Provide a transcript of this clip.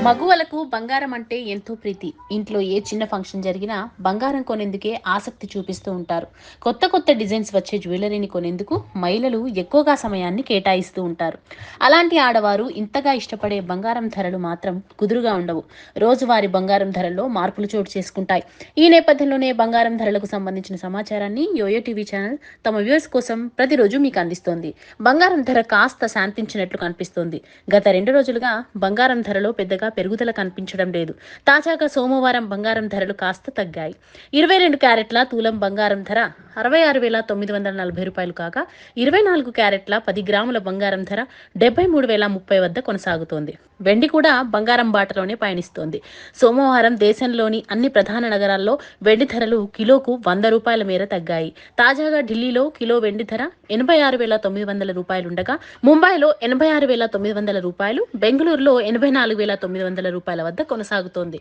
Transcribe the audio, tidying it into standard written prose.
మగువలకు బంగారం అంటే ఎంతో ప్రీతి. ఇంట్లో ఏ చిన్న ఫంక్షన్ జరిగినా బంగారం కొనేందుకే ఆసక్తి చూపిస్తూ ఉంటారు. కొత్త కొత్త డిజైన్స్ వచ్చే జ్యువెలరీని కొనేందుకు మహిళలు ఎక్కువగా సమయాన్ని కేటాయిస్తూ ఉంటారు. అలాంటి ఆడవారు ఇంతగా ఇష్టపడే బంగారం ధరలు మాత్రం కుదురుగా ఉండవు. రోజువారీ బంగారం ధరల్లో మార్పులు చోటు చేసుకుంటాయి. ఈ నేపథ్యంలోనే బంగారం ధరలకు సంబంధించిన సమాచారాన్ని యోయో టీవీ ఛానల్ తమ వ్యూవర్స్ కోసం ప్రతిరోజు మీకు అందిస్తోంది. బంగారం ధర కాస్త శాంతించినట్లు కనిపిస్తోంది. గత 2 రోజులుగా బంగారం ధరలో పెద్దగా పెరుగుదల కనిపించడం లేదు. తాజాగా సోమవారం బంగారం ధరలు కాస్త తగ్గాయి. 22 క్యారెట్ల తులం బంగారం ధర 66,940 కాగా 24 క్యారెట్ల 10 గ్రాముల బంగారం ధర 73,030 వద్ద కొనసాగుతోంది. వెండి కూడా బంగారం బాటలోనే పయనిస్తోంది. సోమవారం దేశంలోని అన్ని ప్రధాన నగరాల్లో వెండి ధరలు కిలోకు ₹100 మేర తగ్గాయి. తాజాగా ఢిల్లీలో కిలో వెండి ధర ₹86,900 ఉండగా, ముంబైలో ₹86,900, బెంగళూరులో ₹84,900 వద్ద కొనసాగుతోంది.